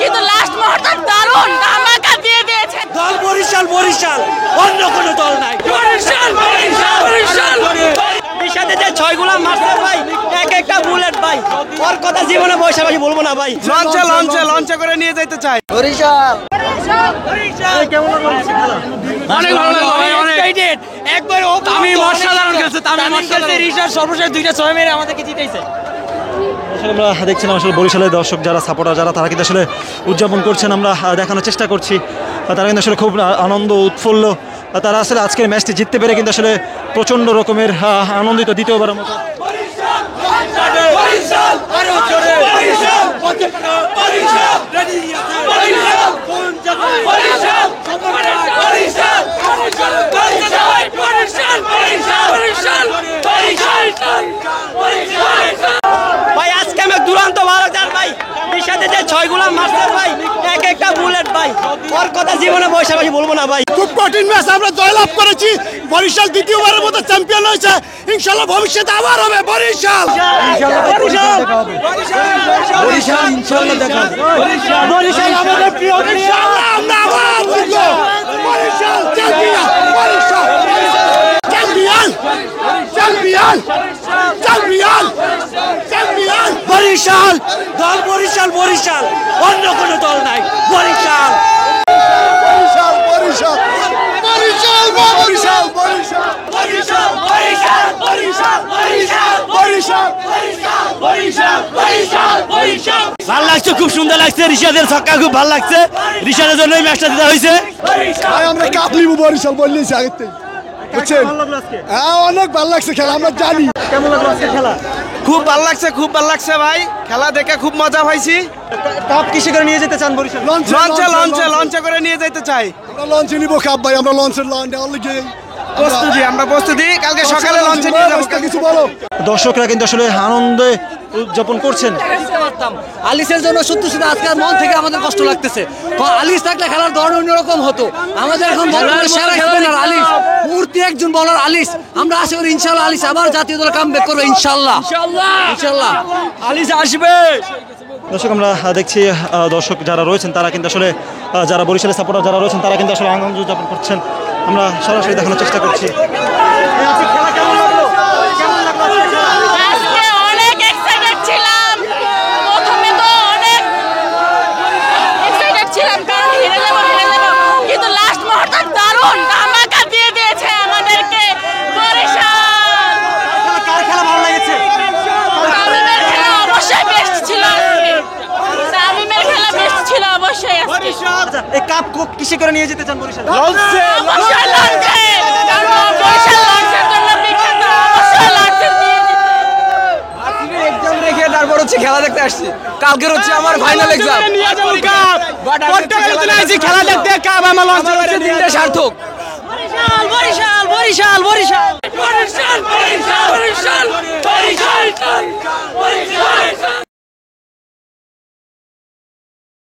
কিন্তু লাস্ট মুহূর্তে দারুণ ধামাকা দিয়ে দিয়েছে দল বরিশাল, বরিশাল, অন্য কোনো দল নাই। বরিশাল বরিশাল বরিশাল সাথে যে ছয়গুলা মারছে ভাই, এক একটা বুলেট ভাই, ওর কথা জীবনে বৈশাখী বলবো না ভাই। লঞ্চে লঞ্চে লঞ্চে করে নিয়ে যেতে চাই। বরিশাল কেমন অনেক ভালো লাগলো ভাই, অনেক এক্সাইটেড একবার। ও তামিম অসাধারণ খেলছে, তামিম অসাধারণ। রিশাদ সর্বশেষ দুইটা ছয় মেরে আমাদেরকে জিতাইছে। আমরা দেখছিলাম আসলে বরিশালের দর্শক যারা সাপোর্টার যারা তারা কিন্তু আসলে উদযাপন করছেন, আমরা দেখানোর চেষ্টা করছি। তারা কিন্তু আসলে খুব আনন্দ উৎফুল্ল, তারা আসলে আজকের ম্যাচটি জিততে পেরে কিন্তু আসলে প্রচণ্ড রকমের আনন্দিত দ্বিতীয়বারের মতো। ভাই আজকে আমি দুরন্ত ভালো চান ভাই, সাথে যে ছয়গুলা মারছে ভাই, এক একটা বুলেট ভাই, ওর কথা জীবনে বৈশাখী বলবো না ভাই। খুব কঠিন ম্যাচ, আমরা জয়লাভ করেছি। বরিশাল দ্বিতীয়বারের মতো চ্যাম্পিয়ন হয়েছে, ইনশাল্লাহ ভবিষ্যতে আবার হবে বরিশাল। বরিশাল ইনশাআল্লাহ দেখা হবে। বরিশাল আমাদের প্রিয়, আমরা আবার জিতবো। Barishal champion, Barishal champion, champion, champion, champion. Barishal দল বরিশাল, বরিশাল, অন্য কোনো দল নাই। বরিশাল বরিশাল, বরিশাল, বরিশাল, বরিশাল, বরিশাল, বরিশাল বরিশাল বরিশাল বরিশাল বরিশাল, বরিশাল বরিশাল বরিশাল। ভালো লাগছে, খুব সুন্দর লাগছে। রিশাদের ছক্কা খুব ভালো লাগছে, রিশাদের জন্য এই ম্যাচটা দিতে হয়েছে। ভাই আমরা কাপ নিব বরিশাল বললেছি আগের থেকে, বুঝছেন? হ্যাঁ অনেক ভালো লাগছে খেলা, আমরা জানি। কেমন লাগলো আজকে খেলা? খুব ভালো লাগছে, খুব ভালো লাগছে ভাই, খেলা দেখে খুব মজা পাইছি। কাপ কিসে করে নিয়ে যেতে চান বরিশাল? লঞ্চে লঞ্চে লঞ্চে করে নিয়ে যেতে চাই। আমরা লঞ্চে নিব কাপ ভাই, আমরা লঞ্চের লঞ্চে অলরেডি প্রস্তুতি, আমরা প্রস্তুতি, কালকে সকালে লঞ্চে নিয়ে যাবো। কিছু বলো। দর্শকরা কিন্তু আসলে আনন্দে উদযাপন করছেন। আলিসের জন্য সত্যি সত্যি আজকে মন থেকে আমাদের কষ্ট লাগতেছে। আলিস থাকলে খেলার ধরন অন্যরকম হতো। আমাদের এখন বর্তমানে সেরা স্পিনার আলিস, মূর্তি একজন বলার আলিস। আমরা আশা করি ইনশাল্লাহ আলিস আবার জাতীয় দলে কামব্যাক করবে ইনশাল্লাহ, ইনশাল্লাহ আলিস আসবে। দর্শক আমরা দেখছি দর্শক যারা রয়েছেন তারা কিন্তু আসলে যারা বরিশালের সাপোর্টার যারা রয়েছেন তারা কিন্তু আসলে আনন্দ উদযাপন করছেন। আমরা সরাসরি দেখানোর চেষ্টা করছি। আজকে অনেক এক্সাইটেড ছিলাম, প্রথমে তো অনেক এক্সাইটেড ছিলাম কারণ হেরে যাবো, কিন্তু লাস্ট মুহূর্তে দারুণ ধামাকা দিয়ে দিয়েছে আমাদেরকে বরিশাল। কার খেলা ভালো লেগেছে? তামিমের খেলা অবশ্যই বেস্ট ছিল আজকে, তামিমের খেলা বেস্ট ছিল অবশ্যই আজকে। এই কাপ কিসে করে নিয়ে যেতে চান বরিশাল? অবশ্যই লঞ্চে, কারণ বরিশাল লঞ্চের জন্য বিখ্যাত, অবশ্যই লঞ্চে দিয়ে দিতে। এক্সাম রেখে তারপর হচ্ছে খেলা দেখতে আসছি। কালকের হচ্ছে আমার ফাইনাল এক্সাম। খেলা দেখতে কাপ আমার লঞ্চে দিনটা সার্থক। বরিশাল বরিশাল বরিশাল